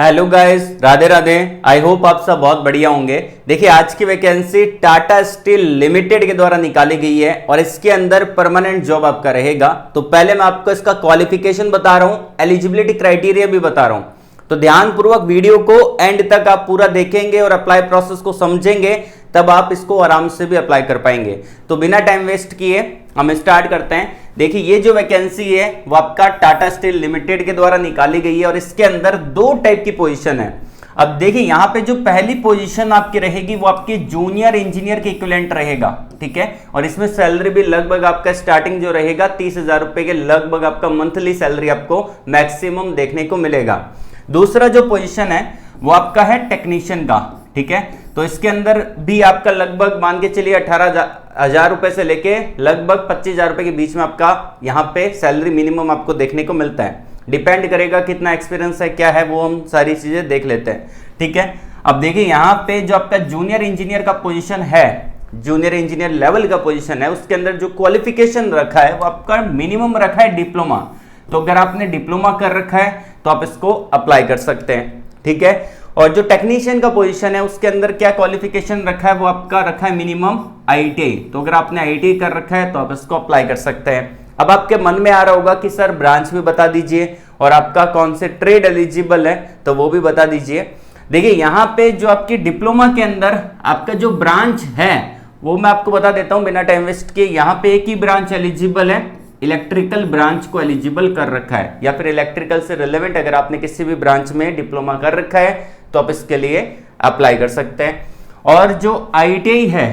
Hello guys, Radhe Radhe. I hope आप सब बहुत बढ़िया होंगे। देखिए, आज की वैकेंसी टाटा स्टील लिमिटेड के द्वारा निकाली गई है और इसके अंदर परमानेंट जॉब आपका रहेगा। तो पहले मैं आपको इसका क्वालिफिकेशन बता रहा हूं, एलिजिबिलिटी क्राइटेरिया भी बता रहा हूं। तो ध्यानपूर्वक वीडियो को एंड तक आप पूरा देखेंगे और अप्लाई प्रोसेस को समझेंगे, तब आप इसको आराम से भी अप्लाई कर पाएंगे। तो बिना टाइम वेस्ट किए हम स्टार्ट करते हैं। देखिए, ये जो वैकेंसी है वो आपका टाटा स्टील लिमिटेड के द्वारा निकाली गई है और इसके अंदर दो टाइप की पोजीशन है। अब देखिए, यहां पे जो पहली पोजीशन आपकी रहेगी वो आपकी जूनियर इंजीनियर के इक्विवेलेंट रहेगा, ठीक है। और इसमें सैलरी भी लगभग आपका स्टार्टिंग जो रहेगा 30,000 रुपए के लगभग आपका मंथली सैलरी आपको मैक्सिमम देखने को मिलेगा। दूसरा जो पोजीशन है वो आपका है टेक्नीशियन का, ठीक है। तो इसके अंदर भी आपका लगभग मान के चलिए 18,000 रुपए से लेके लगभग 25,000 रुपए के बीच में आपका यहाँ पे सैलरी मिनिमम आपको देखने को मिलता है। डिपेंड करेगा कितना एक्सपीरियंस है, क्या है, वो हम सारी चीजें देख लेते हैं, ठीक है। अब देखिए, यहाँ पे जो आपका जूनियर इंजीनियर का पोजीशन है, जूनियर इंजीनियर लेवल का पोजीशन है, उसके अंदर जो क्वालिफिकेशन रखा है वो आपका मिनिमम रखा है डिप्लोमा। तो अगर आपने डिप्लोमा कर रखा है तो आप इसको अप्लाई कर सकते हैं, ठीक है। और जो टेक्नीशियन का पोजीशन है उसके अंदर क्या क्वालिफिकेशन रखा है, वो आपका रखा है मिनिमम आईटीआई। तो अगर आपने आईटीआई कर रखा है तो आप इसको अप्लाई कर सकते हैं। अब आपके मन में आ रहा होगा कि सर ब्रांच भी बता दीजिए और आपका कौन से ट्रेड एलिजिबल है, तो वो भी बता दीजिए। देखिए, यहाँ पे जो आपकी डिप्लोमा के अंदर आपका जो ब्रांच है वो मैं आपको बता देता हूँ बिना टाइम वेस्ट किए। यहाँ पे एक ही ब्रांच एलिजिबल है, इलेक्ट्रिकल ब्रांच को एलिजिबल कर रखा है, या फिर इलेक्ट्रिकल से रिलेवेंट अगर आपने किसी भी ब्रांच में डिप्लोमा कर रखा है तो आप इसके लिए अप्लाई कर सकते हैं। और जो आईटीआई है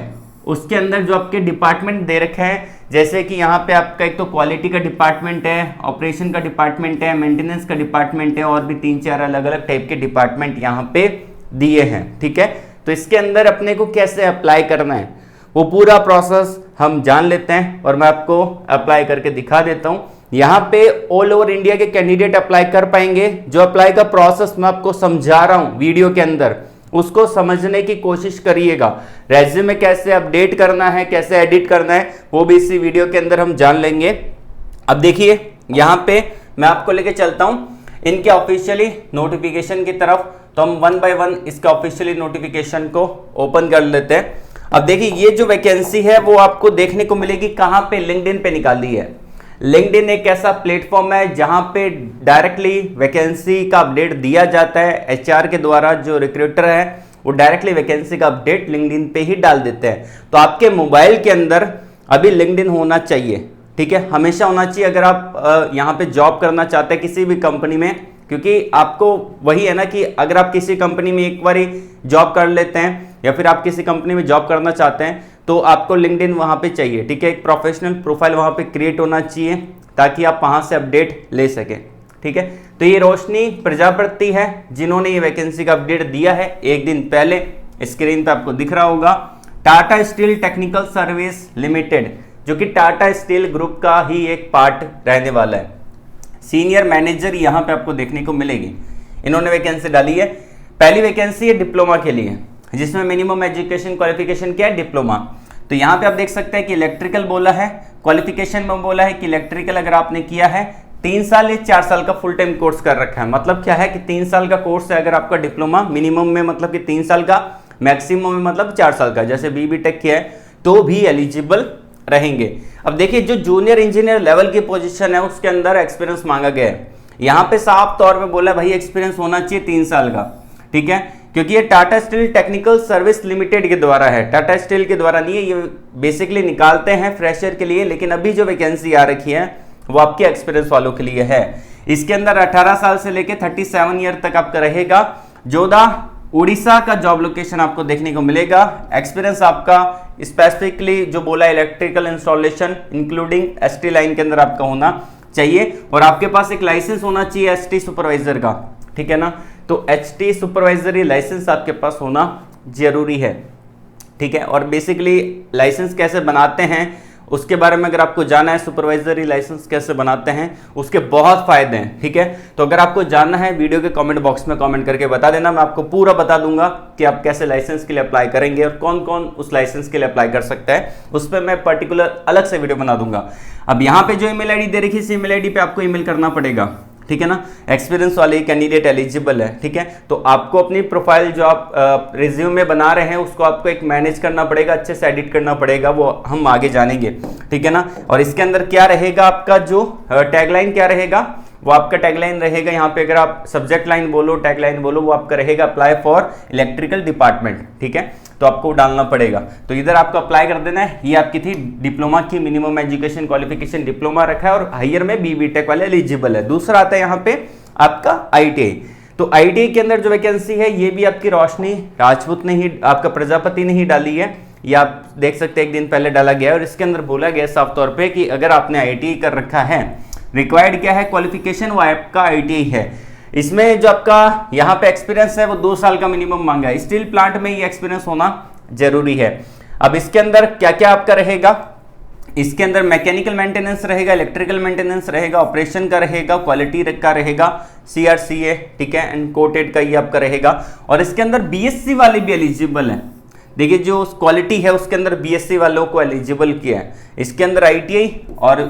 उसके अंदर जो आपके डिपार्टमेंट दे रखे हैं, जैसे कि यहाँ पे आपका एक तो क्वालिटी का डिपार्टमेंट है, ऑपरेशन का डिपार्टमेंट है, मेंटेनेंस का डिपार्टमेंट है, और भी 3-4 अलग अलग टाइप के डिपार्टमेंट यहाँ पे दिए हैं, ठीक है। तो इसके अंदर अपने को कैसे अप्लाई करना है वो पूरा प्रोसेस हम जान लेते हैं और मैं आपको अप्लाई करके दिखा देता हूं। यहाँ पे ऑल ओवर इंडिया के कैंडिडेट अप्लाई कर पाएंगे। जो अप्लाई का प्रोसेस मैं आपको समझा रहा हूं वीडियो के अंदर, उसको समझने की कोशिश करिएगा। रेज्यूमे कैसे अपडेट करना है, कैसे एडिट करना है, वो भी इसी वीडियो के अंदर हम जान लेंगे। अब देखिए, यहाँ पे मैं आपको लेके चलता हूं इनके ऑफिशियली नोटिफिकेशन की तरफ। तो हम 1 बाय 1 इसका ऑफिशियली नोटिफिकेशन को ओपन कर लेते हैं। अब देखिए, ये जो वैकेंसी है वो आपको देखने को मिलेगी कहां पे, लिंक्डइन पे निकाली है। लिंक्डइन एक ऐसा प्लेटफॉर्म है जहां पे डायरेक्टली वैकेंसी का अपडेट दिया जाता है। एचआर के द्वारा जो रिक्रूटर है वो डायरेक्टली वैकेंसी का अपडेट लिंक्डइन पे ही डाल देते हैं। तो आपके मोबाइल के अंदर अभी लिंक्डइन होना चाहिए, ठीक है, हमेशा होना चाहिए अगर आप यहाँ पे जॉब करना चाहते हैं किसी भी कंपनी में। क्योंकि आपको वही है ना कि अगर आप किसी कंपनी में एक बार जॉब कर लेते हैं या फिर आप किसी कंपनी में जॉब करना चाहते हैं तो आपको लिंक्डइन वहां पे चाहिए, ठीक है। एक प्रोफेशनल प्रोफाइल वहां पे क्रिएट होना चाहिए ताकि आप वहां से अपडेट ले सकें, ठीक है। तो ये रोशनी प्रजापति है जिन्होंने ये वैकेंसी का अपडेट दिया है एक दिन पहले। स्क्रीन पे आपको दिख रहा होगा Tata steel technical service limited, जो कि टाटा स्टील ग्रुप का ही एक पार्ट रहने वाला है। सीनियर मैनेजर यहाँ पे आपको देखने को मिलेगी। इन्होंने वैकेंसी डाली है। पहली वैकेंसी है डिप्लोमा के लिए, जिसमें मिनिमम एजुकेशन क्वालिफिकेशन क्या है, डिप्लोमा। तो यहाँ पे आप देख सकते हैं कि इलेक्ट्रिकल बोला है, क्वालिफिकेशन में बोला है कि इलेक्ट्रिकल अगर आपने किया है 3 साल या 4 साल का फुल टाइम कोर्स कर रखा है। मतलब क्या है कि 3 साल का कोर्स है अगर आपका डिप्लोमा, मिनिमम में मतलब कि 3 साल का, मैक्सिमम में मतलब 4 साल का, जैसे बी टेक किया है तो भी एलिजिबल रहेंगे। अब देखिए, जो जूनियर इंजीनियर लेवल की पोजीशन है उसके अंदर एक्सपीरियंस मांगा गया है। यहाँ पे साफ तौर पे बोला भाई एक्सपीरियंस होना चाहिए 3 साल का, ठीक है। क्योंकि ये Tata steel technical service limited के द्वारा है, टाटा स्टील के द्वारा नहीं है। ये बेसिकली निकालते हैं फ्रेशर के लिए, लेकिन अभी जो वैकेंसी आ रखी है वो आपके एक्सपीरियंस वालों के लिए है। इसके अंदर 18 साल से लेके 37 ईयर तक आपका रहेगा। जोधा उड़ीसा का जॉब लोकेशन आपको देखने को मिलेगा। एक्सपीरियंस आपका स्पेसिफिकली जो बोला electrical installation including ST line के अंदर आपका होना चाहिए, और आपके पास एक लाइसेंस होना चाहिए एसटी सुपरवाइजर का, ठीक है ना। तो एचटी सुपरवाइजरी लाइसेंस आपके पास होना जरूरी है, ठीक है। और बेसिकली लाइसेंस कैसे बनाते हैं उसके बारे में अगर आपको जानना है, सुपरवाइजरी लाइसेंस कैसे बनाते हैं उसके बहुत फायदे हैं, ठीक है। तो अगर आपको जानना है वीडियो के कमेंट बॉक्स में कमेंट करके बता देना, मैं आपको पूरा बता दूंगा कि आप कैसे लाइसेंस के लिए अप्लाई करेंगे और कौन कौन उस लाइसेंस के लिए अप्लाई कर सकता है। उस पर मैं पर्टिकुलर अलग से वीडियो बना दूंगा। अब यहाँ पे जो ईमेल आईडी दे रखी है इस ईमेल आईडी पे आपको ईमेल करना पड़ेगा, ठीक है ना, एक्सपीरियंस वाले कैंडिडेट एलिजिबल है। ठीक है, तो आपको अपनी प्रोफाइल जो आप रिज्यूम में बना रहे हैं उसको आपको एक मैनेज करना पड़ेगा, अच्छे से एडिट करना पड़ेगा, वो हम आगे जानेंगे। ठीक है ना, और इसके अंदर क्या रहेगा, आपका जो टैगलाइन क्या रहेगा, वो आपका टैगलाइन रहेगा यहाँ पे, अगर आप सब्जेक्ट लाइन बोलो, टैगलाइन बोलो, वो आपका रहेगा अप्लाई फॉर इलेक्ट्रिकल डिपार्टमेंट। ठीक है, तो आपको डालना पड़ेगा। तो इधर आपको अप्लाई कर देना है। ये आपकी थी डिप्लोमा की मिनिमम एजुकेशन क्वालिफिकेशन, डिप्लोमा रखा है और हायर में BBTech वाले एलिजिबल है। दूसरा आता है यहाँ पे आपका ITI। तो ITI के अंदर जो वैकेंसी है ये भी आपकी रोशनी राजपूत ने ही, आपका प्रजापति ने ही डाली है। ये आप देख सकते हैं एक दिन पहले डाला गया और इसके अंदर बोला गया साफ तौर पे कि अगर आपने ITI कर रखा है, रिक्वायर्ड क्या है क्वालिफिकेशन, वो आपका ITI है। इसमें जो आपका यहाँ पे एक्सपीरियंस है वो 2 साल का मिनिमम मांगा है। स्टील प्लांट में ये एक्सपीरियंस होना जरूरी है। अब इसके अंदर क्या क्या आपका रहेगा, इसके अंदर मैकेनिकल मेंटेनेंस रहेगा, इलेक्ट्रिकल मेंटेनेंस रहेगा, ऑपरेशन का रहेगा, क्वालिटी का रहेगा, CRCA, ठीक है, एंड कोटेड का ये आपका रहेगा। और इसके अंदर BSc वाले भी एलिजिबल है। देखिए जो क्वालिटी है उसके अंदर BSc वालों को एलिजिबल किया है। इसके अंदर ITI और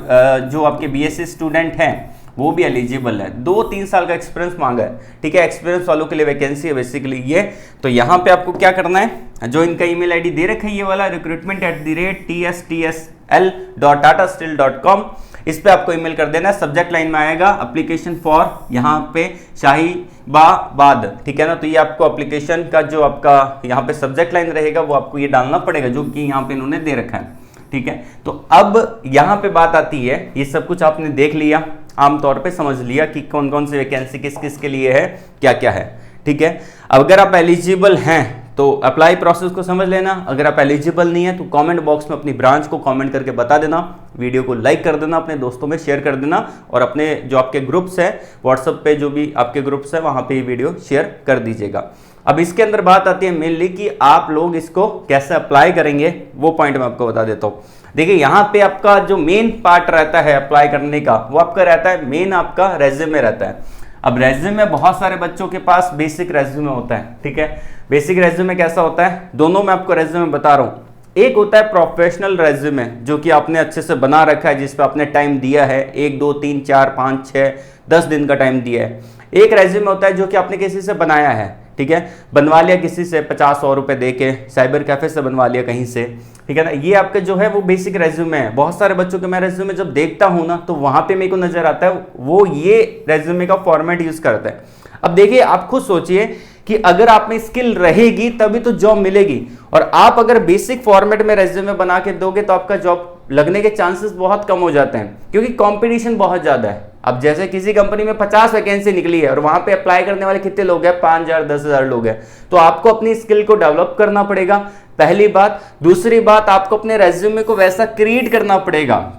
जो आपके BSc स्टूडेंट हैं वो भी एलिजिबल है। 2-3 साल का एक्सपीरियंस मांगा है। ठीक है, एक्सपीरियंस वालों के लिए वैकेंसी है बेसिकली ये। तो यहाँ पे आपको क्या करना है, जो इनका ईमेल ID दे रखा है ये वाला recruitment@tstsl.tatasteel.com, इस पे आपको ईमेल कर देना है। सब्जेक्ट लाइन में आएगा एप्लीकेशन फॉर, यहाँ पे शाहीबाबाद। ठीक है ना, तो ये आपको एप्लीकेशन का जो आपका यहाँ पे सब्जेक्ट लाइन रहेगा वो आपको ये डालना पड़ेगा, जो कि यहाँ पे इन्होंने दे रखा है। ठीक है, तो अब यहाँ पे बात आती है, ये सब कुछ आपने देख लिया, आमतौर पे समझ लिया कि कौन कौन सी वैकेंसी किस किस के लिए है, क्या क्या है। ठीक है, अगर आप एलिजिबल हैं तो अप्लाई प्रोसेस को समझ लेना। अगर आप एलिजिबल नहीं है तो कमेंट बॉक्स में अपनी ब्रांच को कमेंट करके बता देना, वीडियो को लाइक कर देना, अपने दोस्तों में शेयर कर देना और अपने जो आपके ग्रुप्स है व्हाट्सएप पे, जो भी आपके ग्रुप्स है वहां पे ये वीडियो शेयर कर दीजिएगा। अब इसके अंदर बात आती है मेनली कि आप लोग इसको कैसे अप्लाई करेंगे, वो पॉइंट मैं आपको बता देता हूँ। देखिए यहाँ पे आपका जो मेन पार्ट रहता है अप्लाई करने का, वो आपका रहता है मेन आपका रेज्यूमे रहता है। अब रेज्यूमे बहुत सारे बच्चों के पास बेसिक रेज्यूमे होता है। ठीक है, बेसिक रेज्यूमे कैसा होता है, दोनों मैं आपको रेज्यूमे बता रहा हूँ। एक होता है प्रोफेशनल रेज्यूमे, जो कि आपने अच्छे से बना रखा है, जिस पे आपने टाइम दिया है, 1 2 3 4 5 6 10 दिन का टाइम दिया है। एक रेज्यूमे होता है जो कि आपने किसी से बनाया है। ठीक है, बनवा लिया किसी से 50-100 रुपए दे के, साइबर कैफे से बनवा लिया कहीं से। ठीक है ना, ये आपका जो है वो बेसिक रेज्यूमे है। बहुत सारे बच्चों के मैं रेज्यूमे जब देखता हूं ना, तो वहां पे मेरे को नजर आता है वो ये रेज्यूमे का फॉर्मेट यूज करता है। अब देखिए आप खुद सोचिए कि अगर आप में स्किल रहेगी तभी तो जॉब मिलेगी, और आप अगर बेसिक फॉर्मेट में रेज्यूमे बना के दोगे तो आपका जॉब लगने के चांसेस बहुत कम हो जाते हैं, क्योंकि कंपटीशन बहुत ज्यादा है। अब जैसे किसी कंपनी में 50 वैकेंसी निकली है और वहां पे अप्लाई करने वाले कितने लोग हैं, 5000 10,000 लोग हैं, तो आपको अपनी स्किल को डेवलप करना पड़ेगा, पहली बात। दूसरी बात, आपको अपने रेज्यूमे को वैसा क्रिएट करना पड़ेगा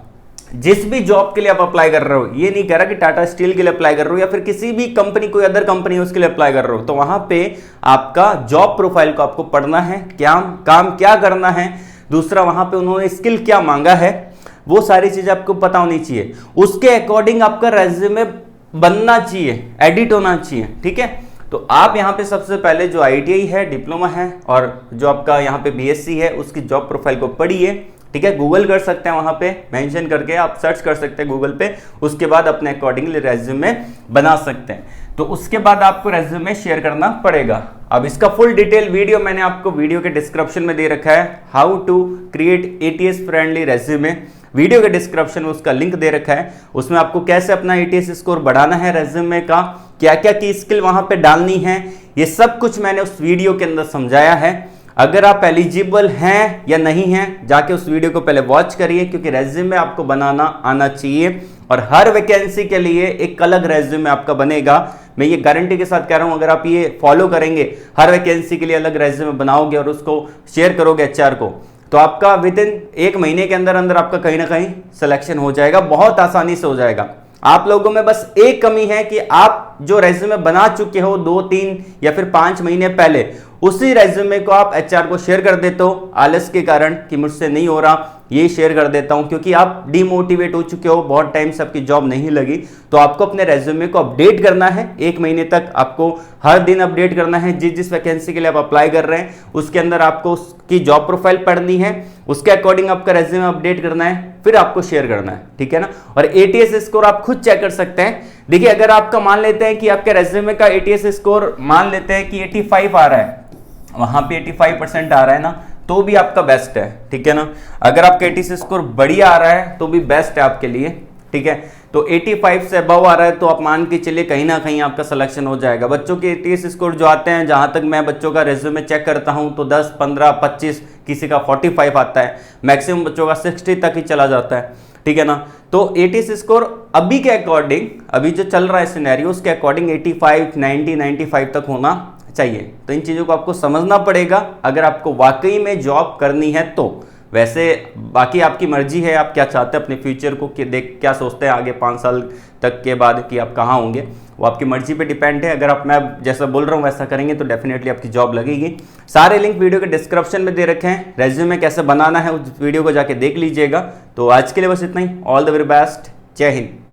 जिस भी जॉब के लिए आप अप्लाई कर रहे हो। ये नहीं कह रहा कि टाटा स्टील के लिए अप्लाई कर रहे हो या फिर किसी भी कंपनी, कोई अदर कंपनी उसके लिए अप्लाई कर रहे हो, तो वहां पे आपका जॉब प्रोफाइल को आपको पढ़ना है, क्या काम क्या करना है, दूसरा वहां पे उन्होंने स्किल क्या मांगा है, वो सारी चीजें आपको पता होनी चाहिए। उसके अकॉर्डिंग आपका रेज्यूमे बनना चाहिए, एडिट होना चाहिए। ठीक है, तो आप यहाँ पे सबसे पहले जो ITI है, डिप्लोमा है और जो आपका यहाँ पे BSc है, उसकी जॉब प्रोफाइल को पढ़िए। ठीक है, गूगल कर सकते हैं, वहां पे मेंशन करके आप सर्च कर सकते हैं गूगल पे, उसके बाद अपने अकॉर्डिंगली रेज्यूमे बना सकते हैं। तो उसके बाद आपको रेज्यूमे शेयर करना पड़ेगा। अब इसका फुल डिटेल वीडियो मैंने आपको वीडियो के डिस्क्रिप्शन में दे रखा है, how to create ATS friendly resume. Video के डिस्क्रिप्शन में उसका लिंक दे रखा है, उसमें आपको कैसे अपना ATS स्कोर बढ़ाना है रेज्यूमे का, क्या क्या की स्किल वहां पे डालनी है, ये सब कुछ मैंने उस वीडियो के अंदर समझाया है। अगर आप एलिजिबल हैं या नहीं हैं, जाके उस वीडियो को पहले वॉच करिए, क्योंकि रेज्यूमे आपको बनाना आना चाहिए और हर वैकेंसी के लिए एक अलग रेज्यूमे आपका बनेगा। मैं ये गारंटी के साथ कह रहा हूं, अगर आप ये फॉलो करेंगे, हर वैकेंसी के लिए अलग रेज्यूमे बनाओगे और उसको शेयर करोगे HR को, तो आपका विद इन 1 महीने के अंदर अंदर आपका कहीं ना कहीं सिलेक्शन हो जाएगा, बहुत आसानी से हो जाएगा। आप लोगों में बस एक कमी है कि आप जो रेज्यूमे बना चुके हो 2 3 या फिर 5 महीने पहले, उसी रेज्यूमे को आप HR को शेयर कर देते हो, आलस के कारण कि मुझसे नहीं हो रहा, ये शेयर कर देता हूं, क्योंकि आप डिमोटिवेट हो चुके हो, बहुत टाइम से आपकी जॉब नहीं लगी। तो आपको अपने रेज्यूमे को अपडेट करना है, 1 महीने तक आपको हर दिन अपडेट करना है। जिस वैकेंसी के लिए आप अप्लाई कर रहे हैं उसके अंदर आपको उसकी जॉब प्रोफाइल पढ़नी है, उसके अकॉर्डिंग आपका रेज्यूमे अपडेट करना है। फिर आपको शेयर करना है, ठीक है ना। और एटीएस स्कोर आप खुद चेक कर सकते हैं। देखिए अगर आपका मान लेते हैं कि आपके रेज्यूमे का एटीएस स्कोर मान लेते हैं कि 85 आ रहा है, वहां पे 85% आ रहा है ना, तो भी आपका बेस्ट है, ठीक है ना। अगर आपका एटीएस स्कोर बढ़िया आ रहा है तो भी बेस्ट है आपके लिए, ठीक है। तो 85 से अबव आ रहा है तो आप मान के चलिए कहीं ना कहीं आपका सिलेक्शन हो जाएगा। बच्चों के एटीएस स्कोर जो आते हैं, जहां तक मैं बच्चों का रेज्यूमे चेक करता हूं तो 10, 15, 25, किसी का 45 आता है, मैक्सिमम बच्चों का 60 तक ही चला जाता है, ठीक है ना। तो एटीएस स्कोर अभी के अकॉर्डिंग, अभी जो चल रहा है सिनेरियो, उसके अकॉर्डिंग 85, 90, 95 तक होना चाहिए। तो इन चीज़ों को आपको समझना पड़ेगा अगर आपको वाकई में जॉब करनी है तो। वैसे बाकी आपकी मर्जी है, आप क्या चाहते हैं अपने फ्यूचर को, कि देख क्या सोचते हैं आगे 5 साल तक के बाद कि आप कहाँ होंगे, वो आपकी मर्जी पे डिपेंड है। अगर आप, मैं जैसा बोल रहा हूँ वैसा करेंगे तो डेफिनेटली आपकी जॉब लगेगी। सारे लिंक वीडियो के डिस्क्रिप्शन में दे रखे हैं, रेज्यूमे कैसे बनाना है उस वीडियो को जाके देख लीजिएगा। तो आज के लिए बस इतना ही। ऑल द वेरी बेस्ट, जय हिंद।